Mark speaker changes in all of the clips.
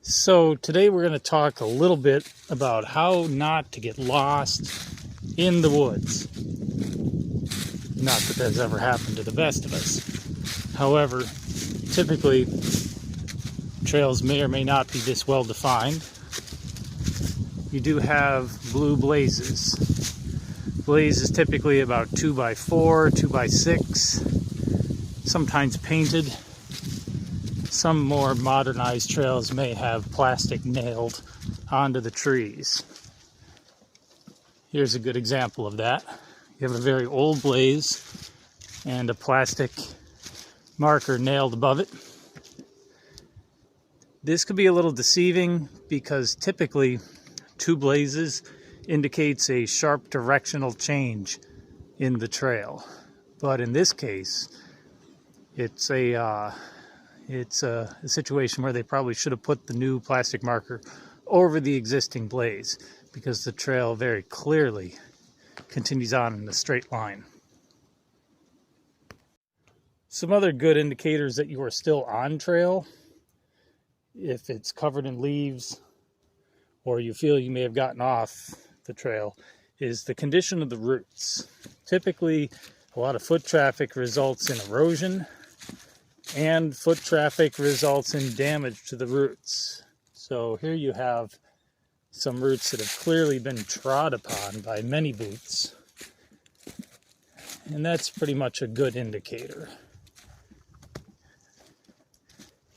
Speaker 1: So today we're going to talk a little bit about how not to get lost in the woods. Not that that's ever happened to the best of us. However, typically trails may or may not be this well defined. You do have blue blazes. Blaze is typically about 2x4, 2x6, sometimes painted. Some more modernized trails may have plastic nailed onto the trees. Here's a good example of that. You have a very old blaze and a plastic marker nailed above it. This could be a little deceiving because typically two blazes indicates a sharp directional change in the trail. But in this case, it's a situation where they probably should have put the new plastic marker over the existing blaze because the trail very clearly continues on in a straight line. Some other good indicators that you are still on trail, if it's covered in leaves or you feel you may have gotten off the trail, is the condition of the roots. Typically, a lot of foot traffic results in erosion, and foot traffic results in damage to the roots. So here you have some roots that have clearly been trod upon by many boots. And that's pretty much a good indicator.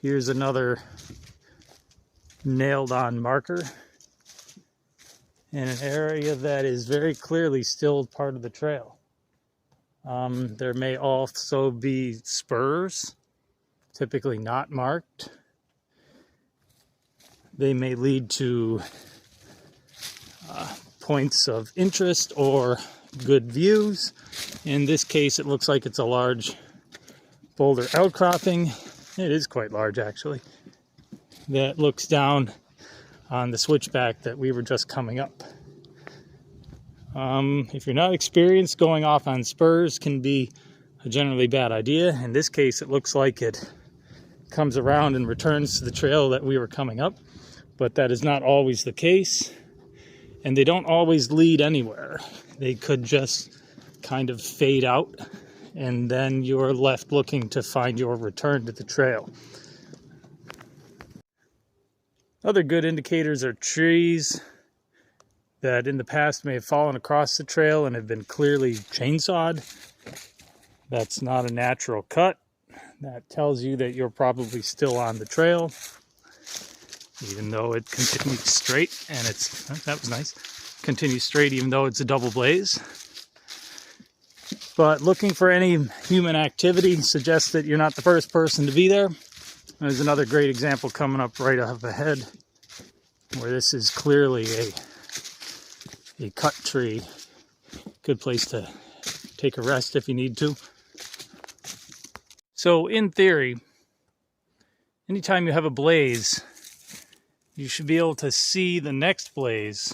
Speaker 1: Here's another nailed on marker in an area that is very clearly still part of the trail. There may also be spurs, typically not marked. They may lead to points of interest or good views. In this case, it looks like it's a large boulder outcropping. It is quite large, actually. That looks down on the switchback that we were just coming up. If you're not experienced, going off on spurs can be a generally bad idea. In this case, it looks like it comes around and returns to the trail that we were coming up, but that is not always the case, and they don't always lead anywhere. They could just kind of fade out, and then you're left looking to find your return to the trail. Other good indicators are trees that in the past may have fallen across the trail and have been clearly chainsawed. That's not a natural cut. That tells you that you're probably still on the trail, even though it continues straight, and that was nice. Continues straight even though it's a double blaze. But looking for any human activity suggests that you're not the first person to be there. There's another great example coming up right up ahead, where this is clearly a cut tree. Good place to take a rest if you need to. So in theory, anytime you have a blaze, you should be able to see the next blaze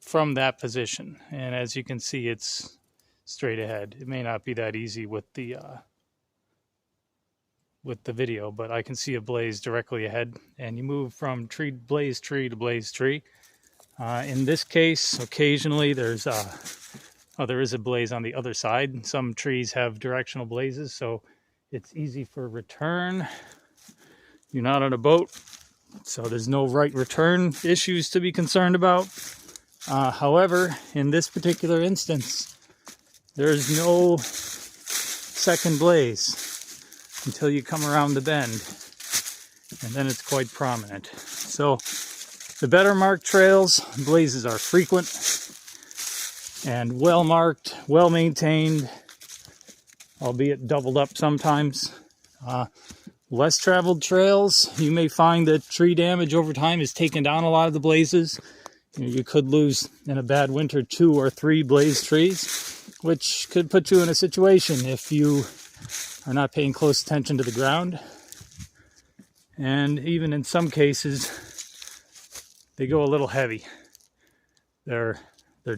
Speaker 1: from that position. And as you can see, it's straight ahead. It may not be that easy with the video, but I can see a blaze directly ahead. And you move from blaze tree to blaze tree. In this case, occasionally there is a blaze on the other side. Some trees have directional blazes, so it's easy for return. You're not on a boat, so there's no right return issues to be concerned about. However, in this particular instance, there's no second blaze until you come around the bend, and then it's quite prominent. So the better marked trails, blazes are frequent and well marked, well maintained, albeit doubled up sometimes. Less traveled trails, you may find that tree damage over time has taken down a lot of the blazes. You could lose in a bad winter 2 or 3 blaze trees, which could put you in a situation if you are not paying close attention to the ground. And even in some cases, they go a little heavy. They're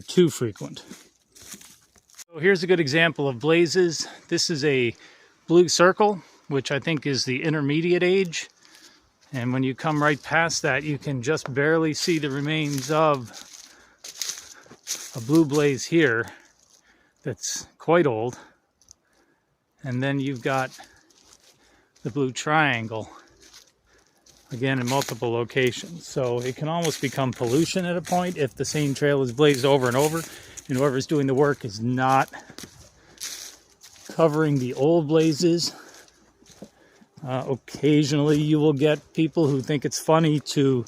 Speaker 1: too frequent. So here's a good example of blazes. This is a blue circle, which I think is the intermediate age And when you come right past that, you can just barely see the remains of a blue blaze here that's quite old. And then you've got the blue triangle, again in multiple locations. So it can almost become pollution at a point if the same trail is blazed over and over, and whoever's doing the work is not covering the old blazes. Occasionally you will get people who think it's funny to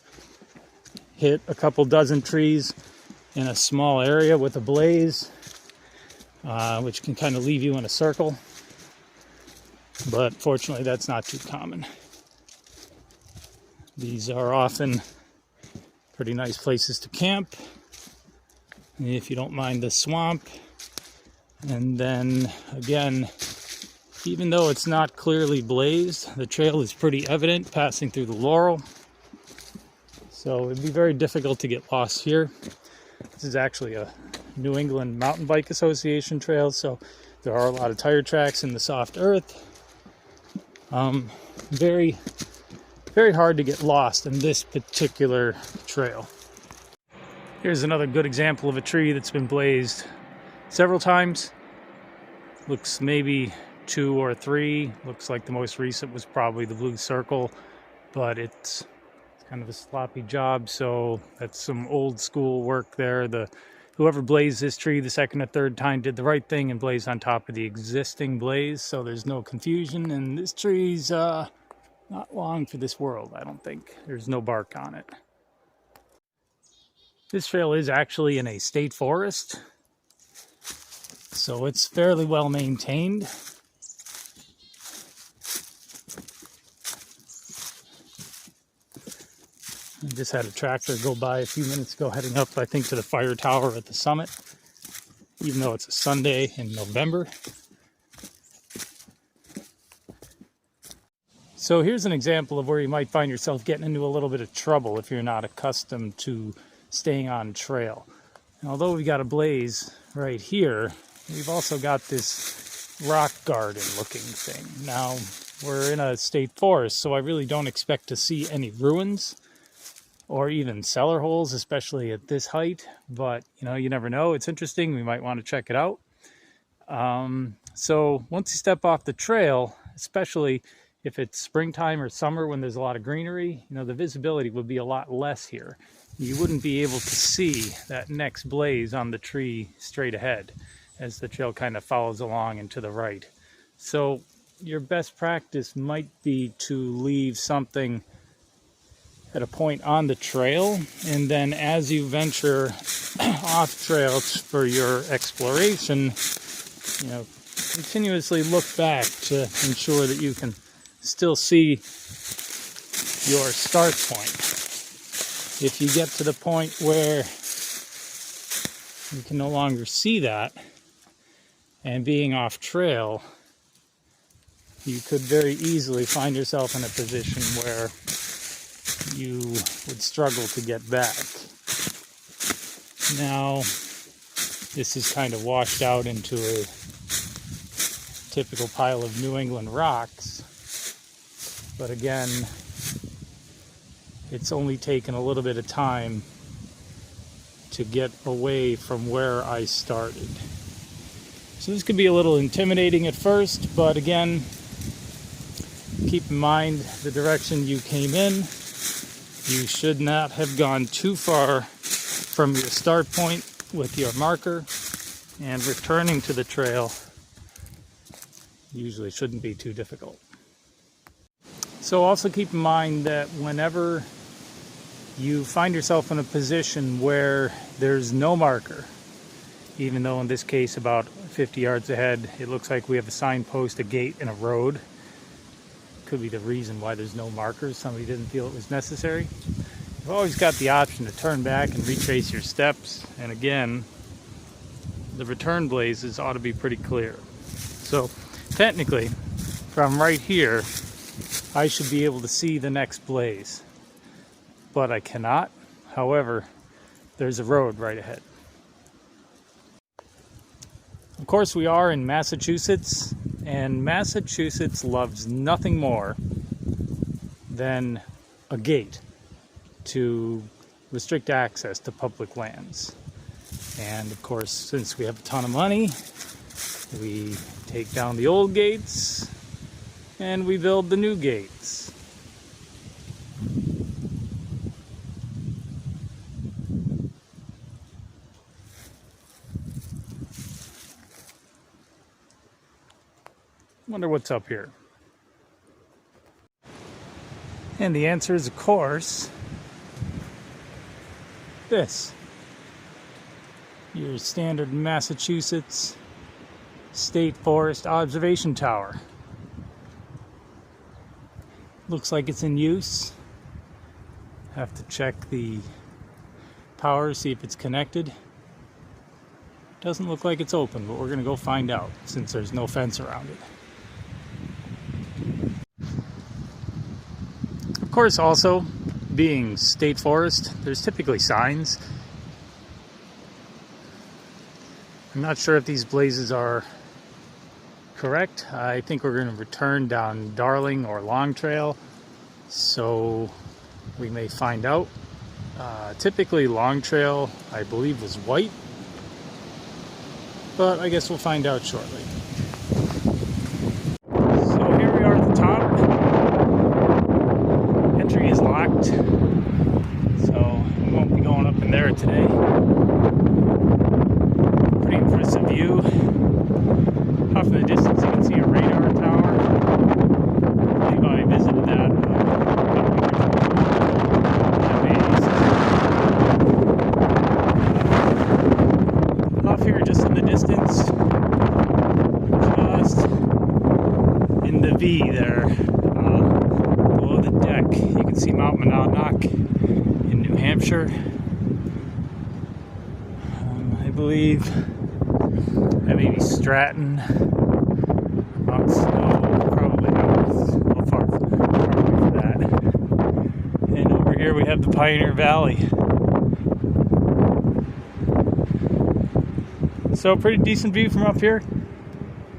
Speaker 1: hit a couple dozen trees in a small area with a blaze, which can kind of leave you in a circle. But fortunately, that's not too common. These are often pretty nice places to camp, if you don't mind the swamp. And then again, even though it's not clearly blazed, the trail is pretty evident passing through the laurel. So it'd be very difficult to get lost here. This is actually a New England Mountain Bike Association trail, so there are a lot of tire tracks in the soft earth. Very, very hard to get lost in this particular trail. Here's another good example of a tree that's been blazed several times. Looks maybe 2 or 3. Looks like the most recent was probably the blue circle, but it's kind of a sloppy job, so that's some old school work there. Whoever blazed this tree the second or third time did the right thing and blazed on top of the existing blaze, so there's no confusion. And this tree's not long for this world, I don't think. There's no bark on it. This trail is actually in a state forest, so it's fairly well maintained. I just had a tractor go by a few minutes ago heading up, I think, to the fire tower at the summit, even though it's a Sunday in November. So here's an example of where you might find yourself getting into a little bit of trouble if you're not accustomed to staying on trail. And although we've got a blaze right here, we've also got this rock garden looking thing. Now, we're in a state forest, so I really don't expect to see any ruins or even cellar holes, especially at this height. But, you never know. It's interesting. We might want to check it out. So once you step off the trail, especially if it's springtime or summer when there's a lot of greenery, the visibility would be a lot less here. You wouldn't be able to see that next blaze on the tree straight ahead as the trail kind of follows along and to the right. So your best practice might be to leave something at a point on the trail, and then as you venture off trail for your exploration, continuously look back to ensure that you can still see your start point. If you get to the point where you can no longer see that, and being off trail, you could very easily find yourself in a position where you would struggle to get back. Now, this is kind of washed out into a typical pile of New England rocks, but again, it's only taken a little bit of time to get away from where I started. So this could be a little intimidating at first, but again, keep in mind the direction you came in. You should not have gone too far from your start point with your marker, and returning to the trail usually shouldn't be too difficult. So also keep in mind that whenever you find yourself in a position where there's no marker, even though in this case about 50 yards ahead it looks like we have a signpost, a gate, and a road. Could be the reason why there's no markers. Somebody didn't feel it was necessary. You've always got the option to turn back and retrace your steps, and again, the return blazes ought to be pretty clear. So technically, from right here, I should be able to see the next blaze, but I cannot. However, there's a road right ahead. Of course, we are in Massachusetts, and Massachusetts loves nothing more than a gate to restrict access to public lands. And of course, since we have a ton of money, we take down the old gates and we build the new gates. Wonder what's up here. And the answer is, of course, this. Your standard Massachusetts State Forest Observation Tower. Looks like it's in use. Have to check the power, see if it's connected. Doesn't look like it's open, but we're gonna go find out since there's no fence around it. Of course, also, being state forest, there's typically signs. I'm not sure if these blazes are correct. I think we're going to return down Darling or Long Trail, so we may find out. Typically Long Trail, I believe, was white, but I guess we'll find out shortly. So here we are at the top. Entry is locked, so we won't be going up in there today. Pretty impressive view. Off in the distance you can see a radar tower. I believe I visited that off here just in the distance, just in the V there, below the deck, you can see Mount Monadnock in New Hampshire. I believe that may be Stratton, Mount Snow, probably not. It's a little far probably for that. And over here we have the Pioneer Valley. So pretty decent view from up here.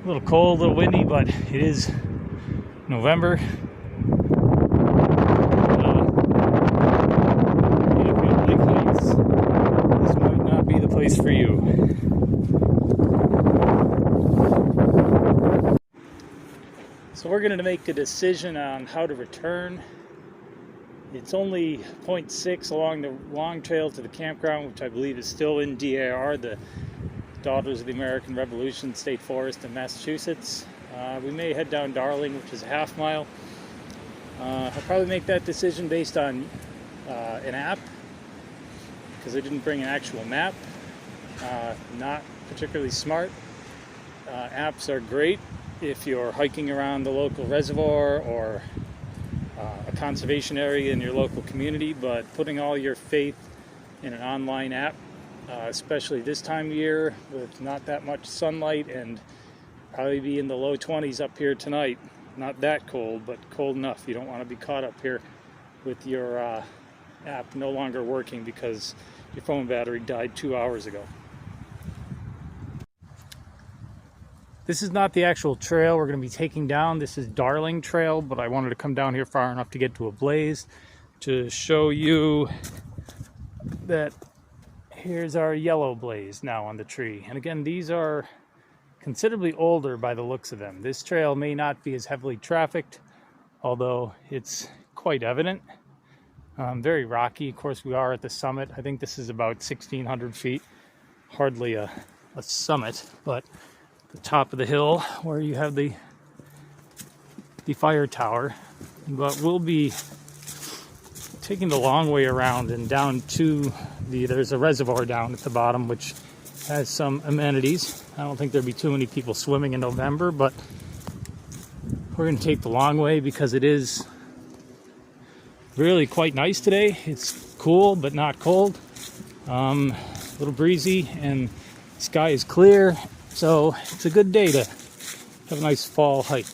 Speaker 1: A little cold, a little windy, but it is November. If you don't like heights, this might not be the place for you. So we're going to make a decision on how to return. It's only 0.6 along the Long Trail to the campground, which I believe is still in DAR, the Daughters of the American Revolution State Forest in Massachusetts. We may head down Darling, which is a half mile. I'll probably make that decision based on an app, because I didn't bring an actual map. Not particularly smart. Apps are great if you're hiking around the local reservoir or a conservation area in your local community, but putting all your faith in an online app, especially this time of year with not that much sunlight and probably be in the low 20s up here tonight. Not that cold, but cold enough. You don't want to be caught up here with your app no longer working because your phone battery died 2 hours ago. This is not the actual trail we're going to be taking down. This is Darling Trail, but I wanted to come down here far enough to get to a blaze to show you that here's our yellow blaze now on the tree. And again, these are considerably older by the looks of them. This trail may not be as heavily trafficked, although it's quite evident. Very rocky. Of course, we are at the summit. I think this is about 1,600 feet. Hardly a summit, but the top of the hill where you have the fire tower. But we'll be taking the long way around and down to there's a reservoir down at the bottom which has some amenities. I don't think there'll be too many people swimming in November, but we're going to take the long way because it is really quite nice today. It's cool but not cold, a little breezy, and the sky is clear. So it's a good day to have a nice fall hike.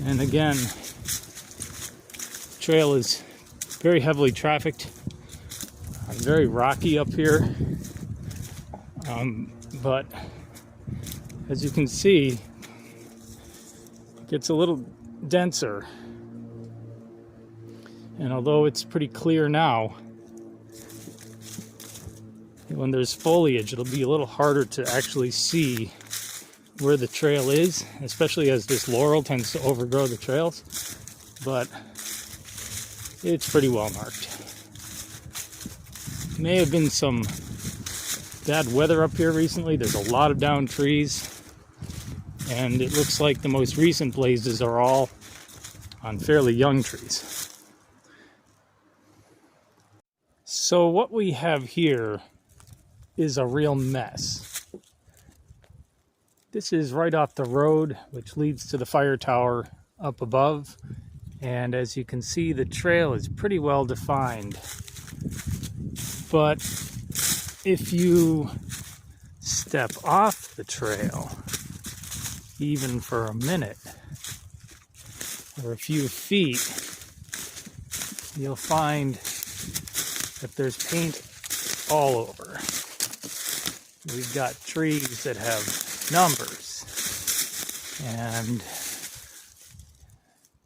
Speaker 1: And again, the trail is very heavily trafficked. Very rocky up here. But as you can see, it gets a little denser. And although it's pretty clear now, when there's foliage, it'll be a little harder to actually see where the trail is, especially as this laurel tends to overgrow the trails. But it's pretty well marked. May have been some bad weather up here recently. There's a lot of downed trees, and it looks like the most recent blazes are all on fairly young trees. So what we have here is a real mess. This is right off the road, which leads to the fire tower up above. And as you can see, the trail is pretty well defined. But if you step off the trail, even for a minute or a few feet, you'll find that there's paint all over. We've got trees that have numbers and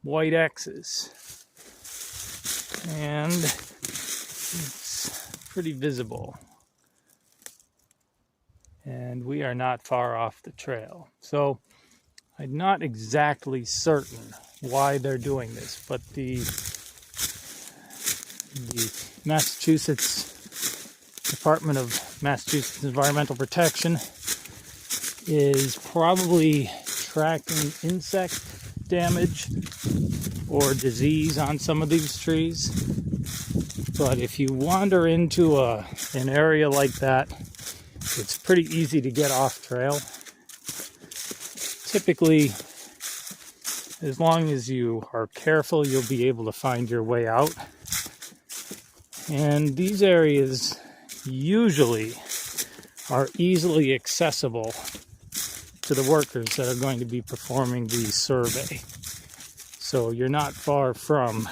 Speaker 1: white X's, and it's pretty visible. And we are not far off the trail. So I'm not exactly certain why they're doing this, but the Massachusetts Department of Massachusetts Environmental Protection is probably tracking insect damage or disease on some of these trees. But if you wander into an area like that, it's pretty easy to get off trail. Typically, as long as you are careful, you'll be able to find your way out. And these areas usually are easily accessible to the workers that are going to be performing the survey. So you're not far from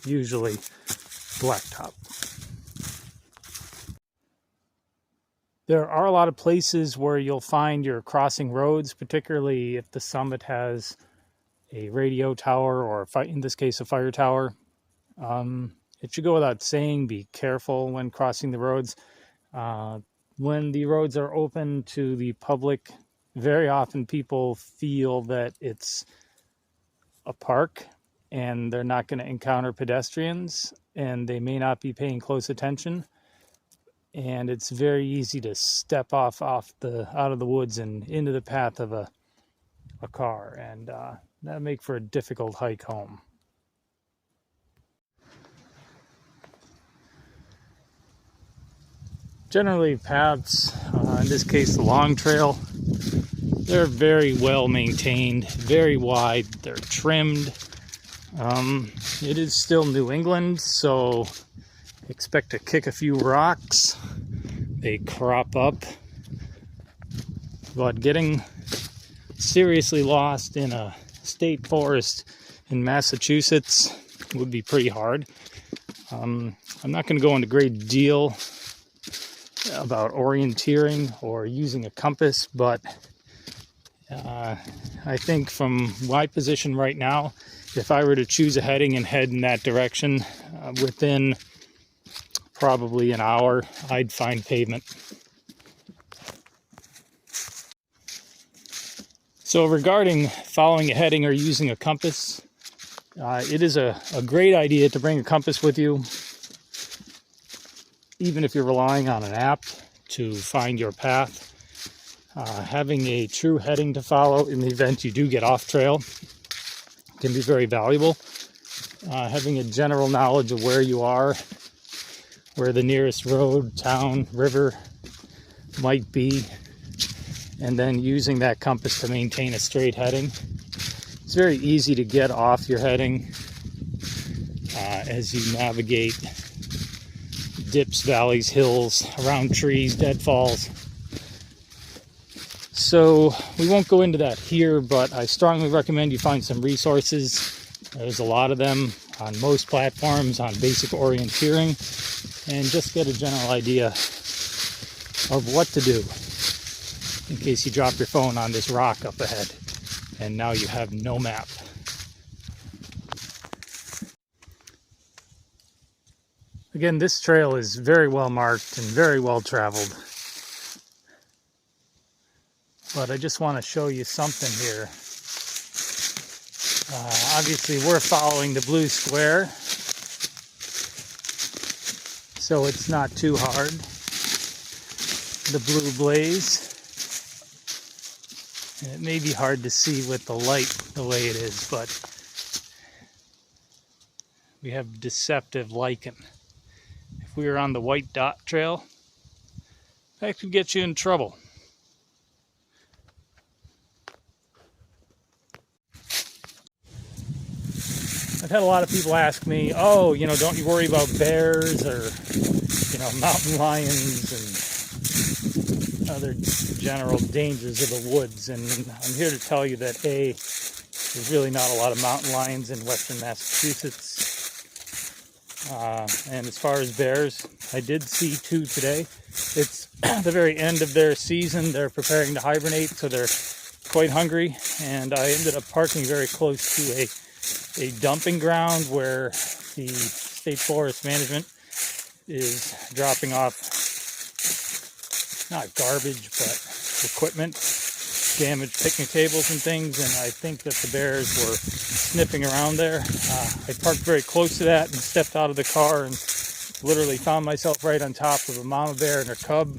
Speaker 1: usually blacktop. There are a lot of places where you'll find you're crossing roads, particularly if the summit has a radio tower or, in this case, a fire tower. It should go without saying, be careful when crossing the roads. When the roads are open to the public, very often people feel that it's a park and they're not going to encounter pedestrians, and they may not be paying close attention. And it's very easy to step out of the woods and into the path of a car, and that'll make for a difficult hike home. Generally, paths, in this case the long trail, they're very well maintained, very wide, they're trimmed. It is still New England, so expect to kick a few rocks. They crop up. But getting seriously lost in a state forest in Massachusetts would be pretty hard. I'm not going to go into great deal about orienteering or using a compass, but I think from my position right now, if I were to choose a heading and head in that direction, within probably an hour, I'd find pavement. So regarding following a heading or using a compass, it is a great idea to bring a compass with you, even if you're relying on an app to find your path. Having a true heading to follow in the event you do get off trail can be very valuable. Having a general knowledge of where you are, where the nearest road, town, river might be, and then using that compass to maintain a straight heading. It's very easy to get off your heading as you navigate dips, valleys, hills, around trees, deadfalls. So we won't go into that here, but I strongly recommend you find some resources. There's a lot of them on most platforms on basic orienteering, and just get a general idea of what to do in case you drop your phone on this rock up ahead and now you have no map. Again, this trail is very well marked and very well traveled. But I just want to show you something here. Obviously, we're following the blue square, so it's not too hard. The blue blaze. And it may be hard to see with the light the way it is, but we have deceptive lichen. If we were on the white dot trail, that could get you in trouble. I've had a lot of people ask me, oh, don't you worry about bears or, mountain lions and other general dangers of the woods. And I'm here to tell you that A, there's really not a lot of mountain lions in western Massachusetts. And as far as bears, I did see 2 today. It's the very end of their season. They're preparing to hibernate, so they're quite hungry. And I ended up parking very close to a dumping ground where the State Forest Management is dropping off not garbage, but equipment, damaged picnic tables and things, and I think that the bears were sniffing around there. I parked very close to that and stepped out of the car and literally found myself right on top of a mama bear and her cub.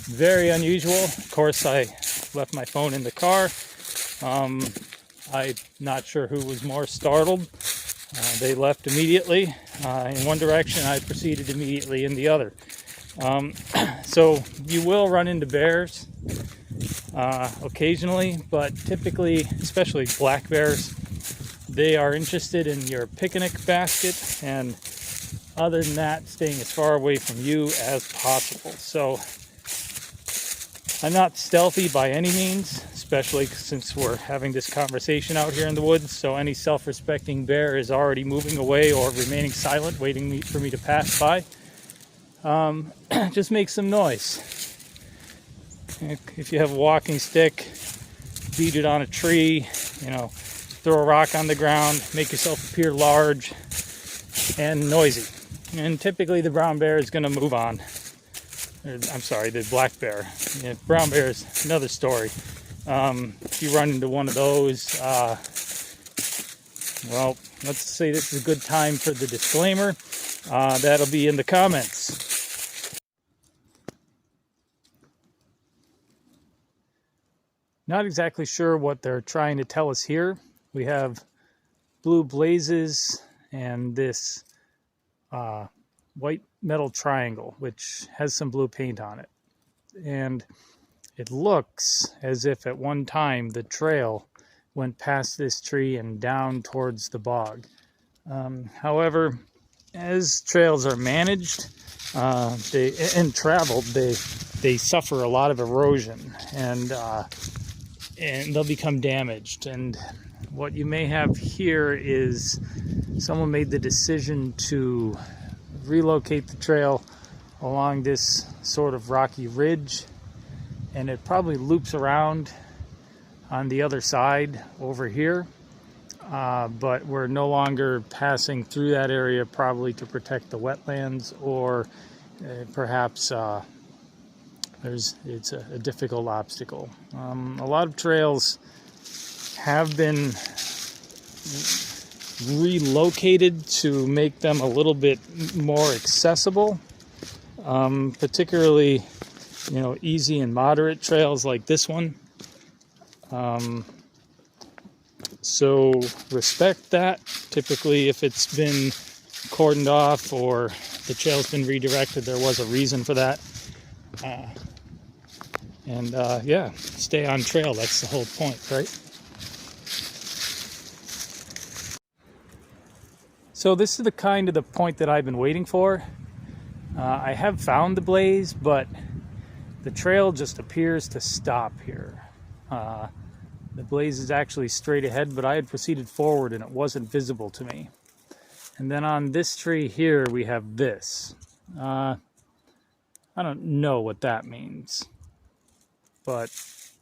Speaker 1: Very unusual. Of course, I left my phone in the car. I'm not sure who was more startled. They left immediately in one direction. I proceeded immediately in the other. So you will run into bears occasionally, but typically, especially black bears, they are interested in your picnic basket, and other than that, staying as far away from you as possible. So I'm not stealthy by any means, especially since we're having this conversation out here in the woods. So any self-respecting bear is already moving away or remaining silent, waiting for me to pass by. Just make some noise. If you have a walking stick, beat it on a tree, throw a rock on the ground, make yourself appear large and noisy. And typically the brown bear is going to move on. I'm sorry, the black bear. Brown bear is another story. If you run into one of those, well, let's say this is a good time for the disclaimer. That'll be in the comments. Not exactly sure what they're trying to tell us here. We have blue blazes and this white metal triangle, which has some blue paint on it. And it looks as if at one time the trail went past this tree and down towards the bog. However, as trails are managed and traveled, they suffer a lot of erosion, and they'll become damaged. And what you may have here is someone made the decision to relocate the trail along this sort of rocky ridge, and it probably loops around on the other side over here, but we're no longer passing through that area, probably to protect the wetlands, or perhaps it's a difficult obstacle. A lot of trails have been relocated to make them a little bit more accessible, particularly easy and moderate trails like this one. So respect that. Typically, if it's been cordoned off or the trail's been redirected, there was a reason for that. Yeah, stay on trail. That's the whole point, right? So this is the point that I've been waiting for. I have found the blaze, but the trail just appears to stop here. The blaze is actually straight ahead, but I had proceeded forward and it wasn't visible to me. And then on this tree here, we have this. I don't know what that means, but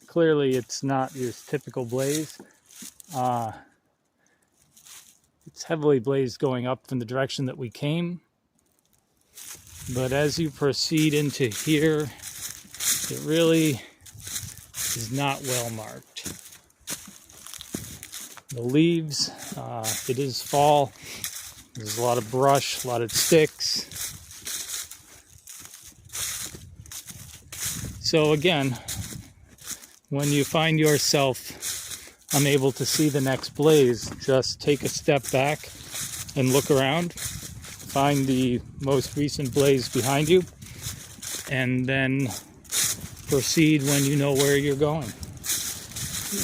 Speaker 1: clearly it's not your typical blaze. It's heavily blazed going up from the direction that we came. But as you proceed into here, it really is not well marked. The leaves, it is fall. There's a lot of brush, a lot of sticks. So again, when you find yourself unable to see the next blaze, just take a step back and look around. Find the most recent blaze behind you, and then proceed when you know where you're going.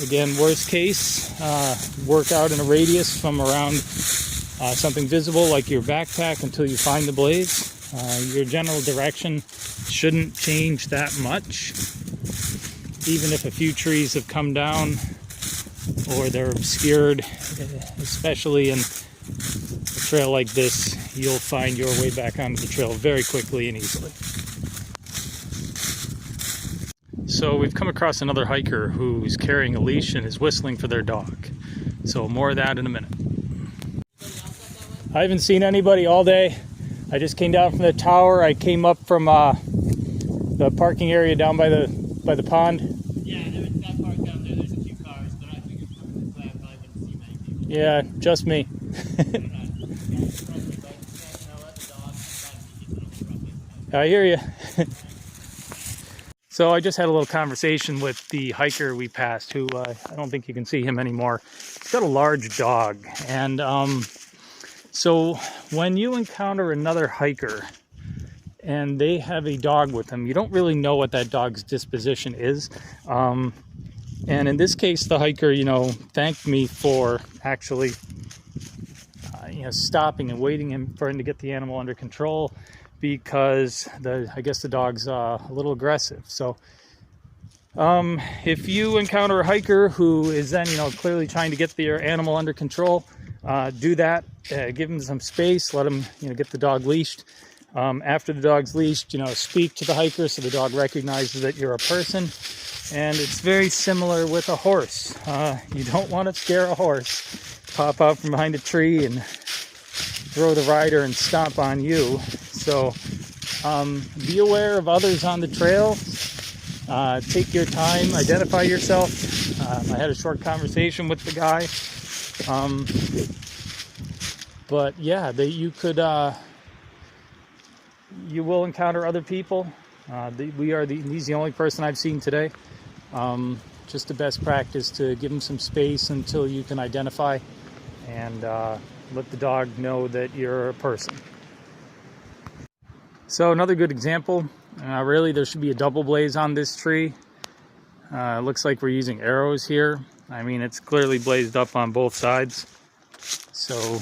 Speaker 1: Again, worst case, work out in a radius from around something visible like your backpack until you find the blaze. Your general direction shouldn't change that much. Even if a few trees have come down or they're obscured, especially in a trail like this, you'll find your way back onto the trail very quickly and easily. So we've come across another hiker who's carrying a leash and is whistling for their dog. So more of that in a minute. I haven't seen anybody all day. I just came down from the tower. I came up from the parking area down by the pond.
Speaker 2: Yeah, there was that part down there. There's a few cars, but I think it's coming this way. I probably wouldn't see many people.
Speaker 1: Yeah, just me. I hear you. So I just had a little conversation with the hiker we passed, who I don't think you can see him anymore. He's got a large dog, and so when you encounter another hiker and they have a dog with them, you don't really know what that dog's disposition is. And in this case, the hiker, thanked me for actually, stopping and waiting for him to get the animal under control, because I guess the dog's a little aggressive. So if you encounter a hiker who is then, clearly trying to get their animal under control, do that. Give him some space. Let him, get the dog leashed. After the dog's leashed, speak to the hiker so the dog recognizes that you're a person. And it's very similar with a horse. You don't want to scare a horse. Pop out from behind a tree and throw the rider and stomp on you. So be aware of others on the trail. Take your time, identify yourself. I had a short conversation with the guy. But yeah, you will encounter other people. He's the only person I've seen today. Just the best practice to give him some space until you can identify, and let the dog know that you're a person. So another good example, really there should be a double blaze on this tree. Looks like we're using arrows here. I mean, it's clearly blazed up on both sides. So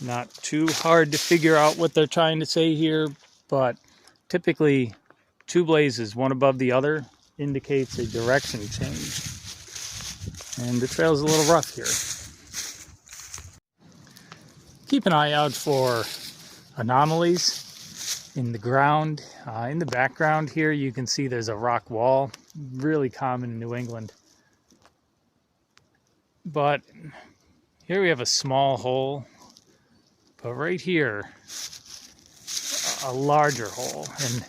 Speaker 1: not too hard to figure out what they're trying to say here, but typically two blazes, one above the other, indicates a direction change. And the trail's a little rough here. Keep an eye out for anomalies in the ground. In the background here, you can see there's a rock wall, really common in New England. But here we have a small hole, but right here, a larger hole, and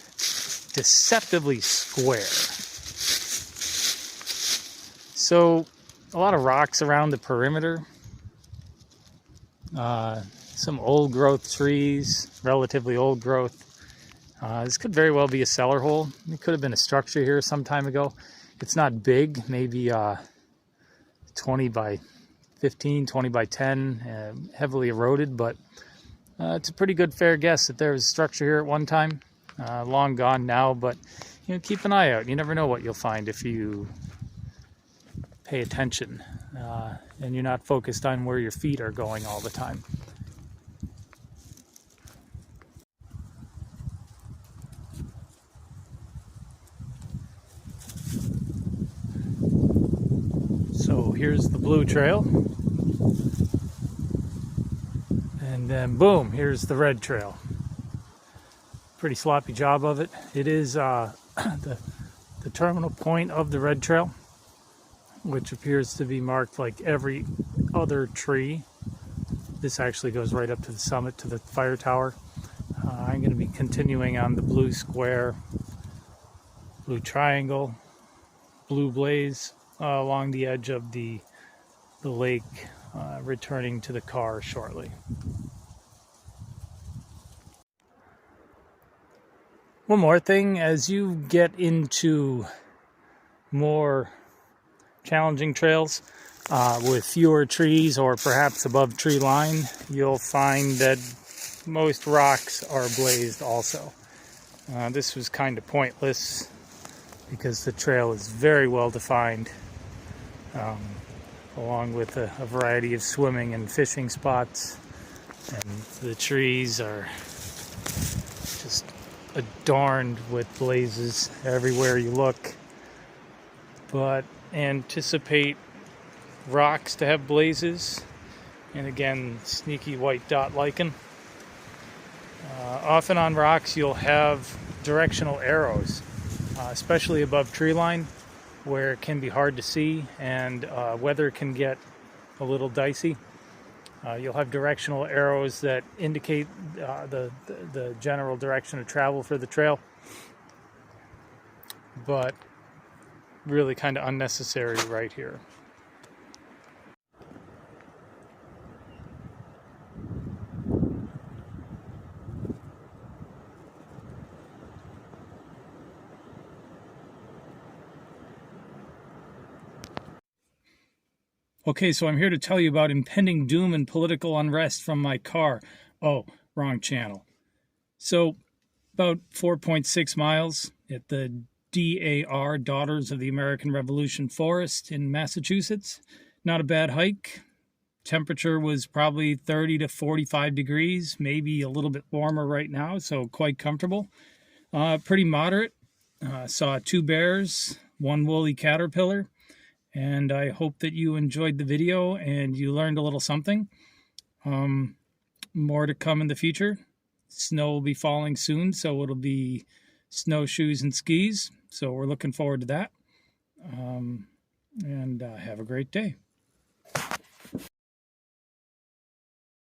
Speaker 1: deceptively square. So a lot of rocks around the perimeter, some old growth trees, relatively old growth. This could very well be a cellar hole. It could have been a structure here some time ago. It's not big, maybe 20 by 15, 20 by 10, heavily eroded, but it's a pretty good fair guess that there was a structure here at one time. Long gone now, but keep an eye out. You never know what you'll find if you pay attention and you're not focused on where your feet are going all the time. So here's the blue trail, and then boom, here's the red trail. Pretty sloppy job of it. It is the terminal point of the red trail, which appears to be marked like every other tree. This actually goes right up to the summit, to the fire tower. I'm going to be continuing on the blue square, blue triangle, blue blaze along the edge of the lake, returning to the car shortly. One more thing, as you get into more challenging trails with fewer trees or perhaps above tree line, you'll find that most rocks are blazed also. This was kind of pointless because the trail is very well defined, along with a variety of swimming and fishing spots, and the trees are just adorned with blazes everywhere you look. But anticipate rocks to have blazes, and again, sneaky white dot lichen. Often on rocks you'll have directional arrows, especially above tree line where it can be hard to see and weather can get a little dicey. You'll have directional arrows that indicate the general direction of travel for the trail, but really kind of unnecessary right here. Okay, so I'm here to tell you about impending doom and political unrest from my car. Oh, wrong channel. So, about 4.6 miles at the DAR, Daughters of the American Revolution Forest in Massachusetts. Not a bad hike. Temperature was probably 30 to 45 degrees, maybe a little bit warmer right now, so quite comfortable. Pretty moderate. Saw 2 bears, 1 woolly caterpillar, and I hope that you enjoyed the video and you learned a little something. More to come in the future. Snow will be falling soon, so it'll be snowshoes and skis. So we're looking forward to that. And have a great day.